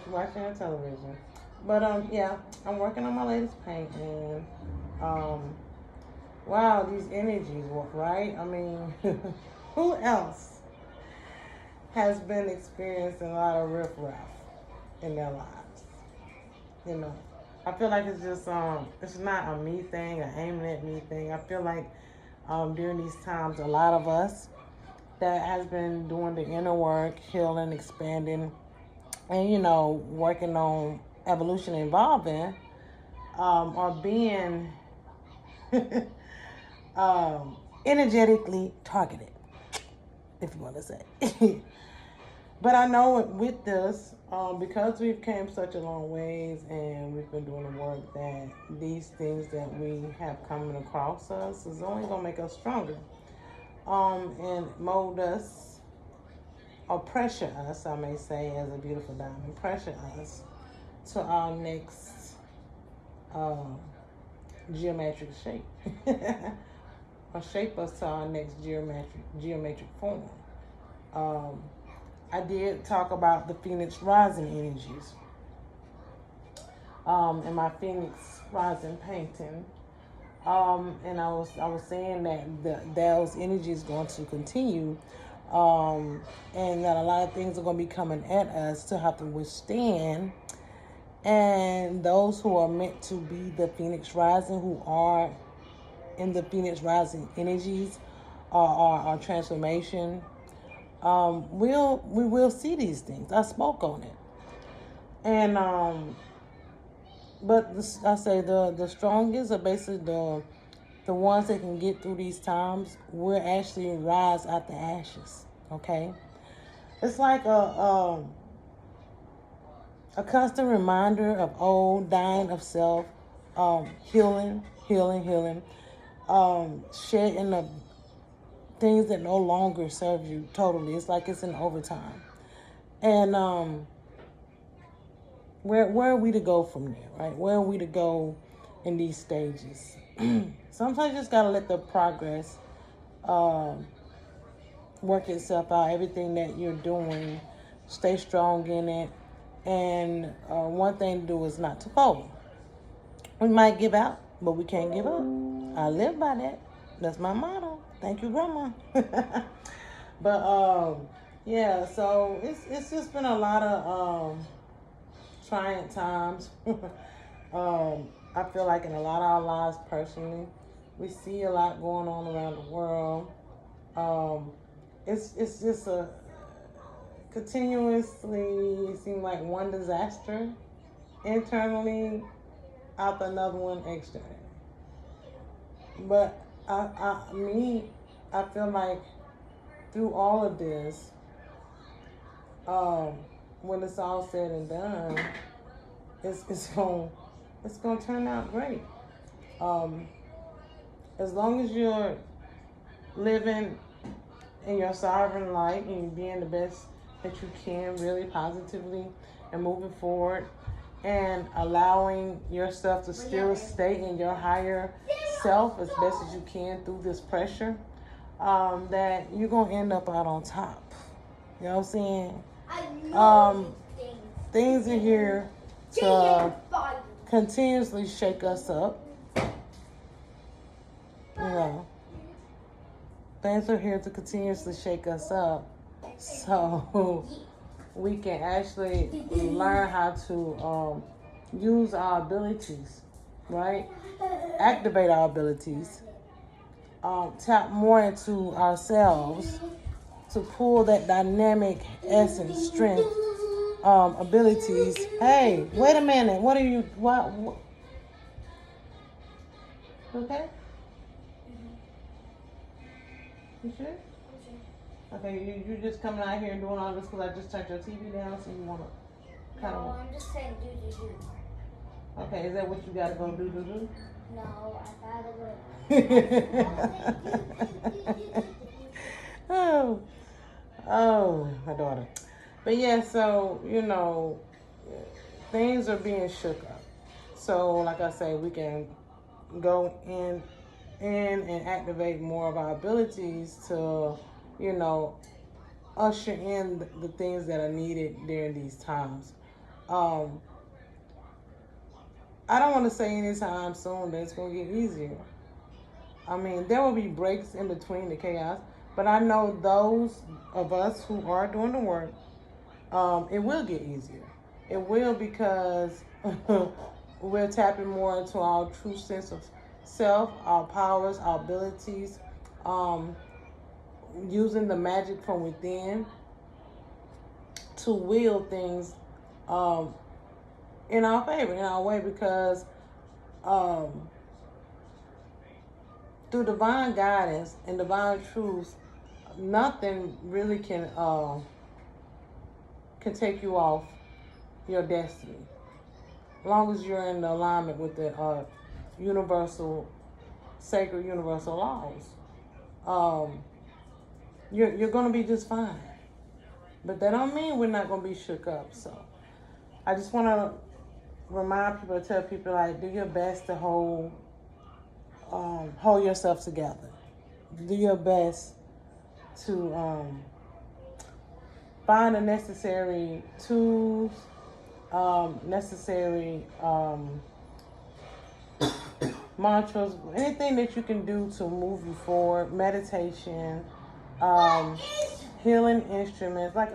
watching your television. But yeah, I'm working on my latest paint, and um, wow, these energies, right? I mean, who else has been experiencing a lot of riffraff in their lives? You know, I feel like it's just it's not a me thing, an aiming at me thing. I feel like during these times, a lot of us that has been doing the inner work, healing, expanding, and working on evolution, evolving, are being energetically targeted, if you want to say. But I know with this, because we've came such a long ways and we've been doing the work, that these things that we have coming across us is only going to make us stronger, and mold us, or pressure us, I may say, as a beautiful diamond, pressure us to our next um, geometric shape, or shape us to our next geometric form. Um, I did talk about the Phoenix rising energies in my Phoenix rising painting, and I was saying that those energies going to continue, and that a lot of things are going to be coming at us to have to withstand. And those who are meant to be the Phoenix rising, who are in the Phoenix rising energies, or transformation, we will see these things. I spoke on it, and but I say the strongest are basically the ones that can get through these times will actually rise out the ashes. Okay, it's like a constant reminder of old, dying of self, healing, shedding the things that no longer serve you totally. It's like it's in overtime. And where are we to go from there, right? Where are we to go in these stages? Sometimes you just gotta let the progress work itself out. Everything that you're doing, stay strong in it. And one thing to do is not to fold. We might give out, but we can't give up. I live by that. That's my motto. Thank you, Grandma. But yeah, so it's just been a lot of trying times. I feel like in a lot of our lives personally, we see a lot going on around the world. Um, it's just a continuously seem like one disaster internally after another one externally. But I feel like through all of this, when it's all said and done, it's gonna turn out great. Um, as long as you're living in your sovereign light and being the best that you can, really positively, and moving forward, and allowing yourself to still stay in your higher self as best as you can through this pressure, that you're gonna end up out on top. You know what I'm saying? Things are here to continuously shake us up. You know, things are here to continuously shake us up, so we can actually learn how to use our abilities, right? Activate our abilities, tap more into ourselves to pull that dynamic essence, strength, abilities. Hey, wait a minute. What are you? What? Okay. You sure? Okay, you just coming out here and doing all this because I just turned your TV down, so you want to kind of... No, I'm just saying do. Okay, is that what you got to go do? No, I gotta go. Oh, my daughter. But yeah, so, things are being shook up. So, like I say, we can go in and activate more of our abilities to, usher in the things that are needed during these times. Um, I don't want to say anytime soon that it's going to get easier. I mean, there will be breaks in between the chaos, but I know those of us who are doing the work, it will get easier. It will because we're tapping more into our true sense of self, our powers, our abilities, um, using the magic from within to wield things um, in our favor, in our way, because um, through divine guidance and divine truth, nothing really can take you off your destiny, as long as you're in alignment with the universal, sacred universal laws. Um, you're gonna be just fine, but that don't mean we're not gonna be shook up. So I just want to remind people, tell people, like, do your best to hold yourself together. Do your best to find the necessary tools, necessary mantras, anything that you can do to move you forward. Meditation, healing instruments, like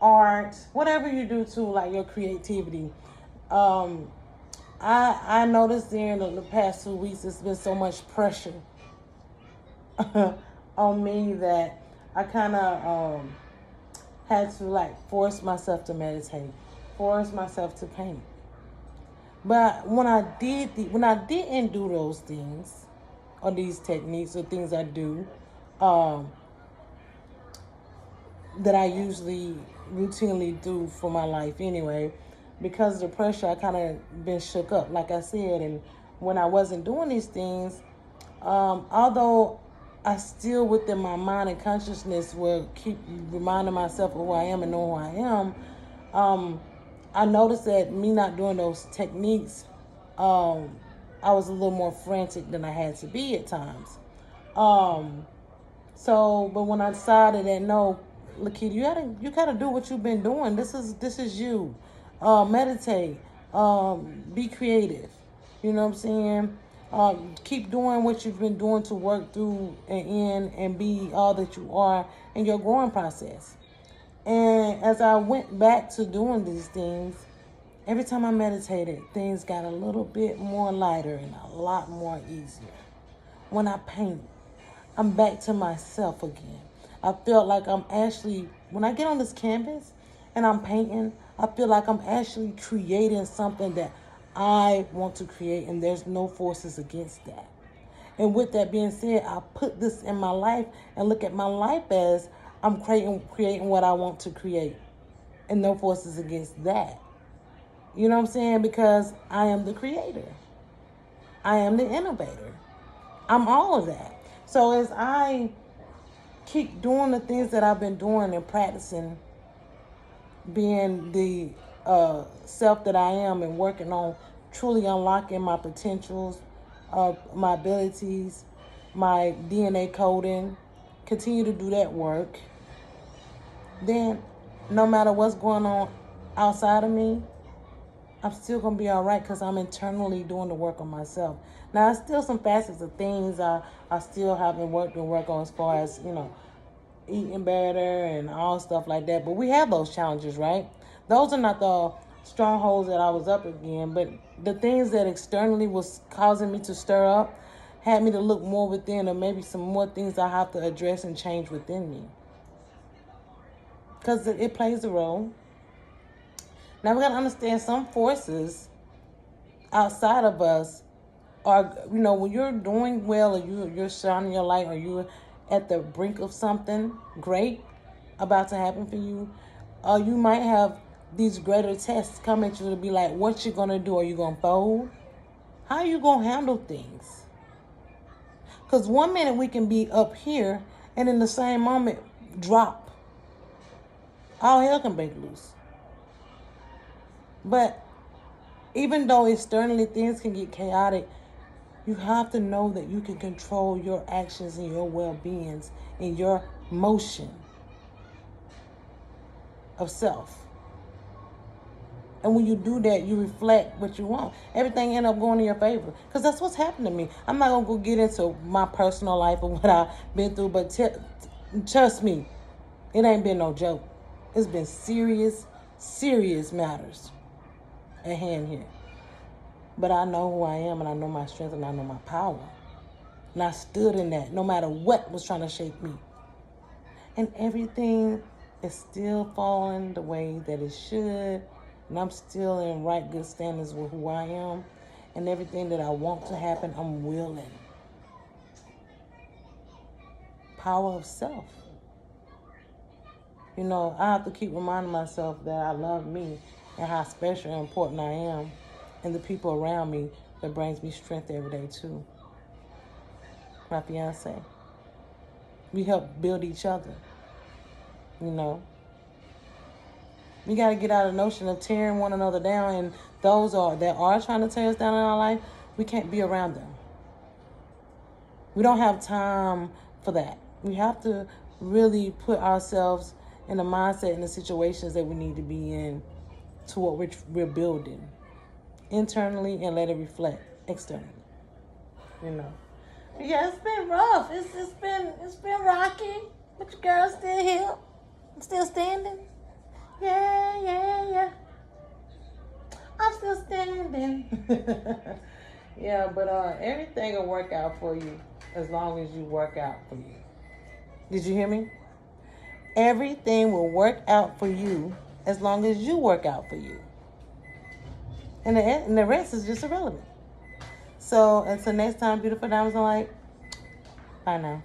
art, whatever you do to like your creativity. I noticed during the past 2 weeks, there's been so much pressure on me that I kind of had to like force myself to meditate, force myself to paint. But when I didn't do those things, or these techniques or things I do, that I usually routinely do for my life anyway, because of the pressure, I kind of been shook up, like I said. And when I wasn't doing these things, although I still within my mind and consciousness will keep reminding myself of who I am and know who I am, I noticed that me not doing those techniques, I was a little more frantic than I had to be at times. But when I decided that no, Lakita, you gotta do what you've been doing. This is you. Meditate. Be creative. You know what I'm saying? Keep doing what you've been doing to work through and in and be all that you are in your growing process. And as I went back to doing these things, every time I meditated, things got a little bit more lighter and a lot more easier. When I paint, I'm back to myself again. I felt like when I get on this canvas and I'm painting, I feel like I'm actually creating something that I want to create, and there's no forces against that. And with that being said, I put this in my life and look at my life as I'm creating what I want to create, and no forces against that. You know what I'm saying? Because I am the creator. I am the innovator. I'm all of that. So as I keep doing the things that I've been doing and practicing being the self that I am, and working on truly unlocking my potentials, my abilities, my DNA coding, continue to do that work, then no matter what's going on outside of me, I'm still going to be all right, because I'm internally doing the work on myself. Now, there's still some facets of things I still haven't worked on, as far as, eating better and all stuff like that. But we have those challenges, right? Those are not the strongholds that I was up against, but the things that externally was causing me to stir up had me to look more within, or maybe some more things I have to address and change within me. Because it plays a role. Now, we got to understand some forces outside of us are, when you're doing well, or you're shining your light, or you're at the brink of something great about to happen for you, you might have these greater tests come at you to be like, what you going to do? Are you going to fold? How are you going to handle things? Because one minute we can be up here, and in the same moment, drop. All hell can break loose. But even though externally things can get chaotic, you have to know that you can control your actions and your well-beings and your motion of self. And when you do that, you reflect what you want. Everything end up going in your favor. Because that's what's happened to me. I'm not going to go get into my personal life or what I've been through. But trust me, it ain't been no joke. It's been serious, serious matters at hand here. But I know who I am, and I know my strength, and I know my power. And I stood in that no matter what was trying to shake me. And everything is still falling the way that it should. And I'm still in right good standards with who I am. And everything that I want to happen, I'm willing. Power of self. You know, I have to keep reminding myself that I love me and how special and important I am. And the people around me that brings me strength every day too. My fiance. We help build each other. You know. We got to get out of the notion of tearing one another down, and those that are trying to tear us down in our life, we can't be around them. We don't have time for that. We have to really put ourselves in the mindset and the situations that we need to be in to what we're building internally, and let it reflect externally. You know. Yeah, it's been rough. It's been rocky, but your girl's still here. I'm still standing. Yeah. I'm still standing. Yeah, but everything will work out for you as long as you work out for you. Did you hear me? Everything will work out for you as long as you work out for you. And the rest is just irrelevant. So until next time, beautiful diamonds, I'm like, bye now.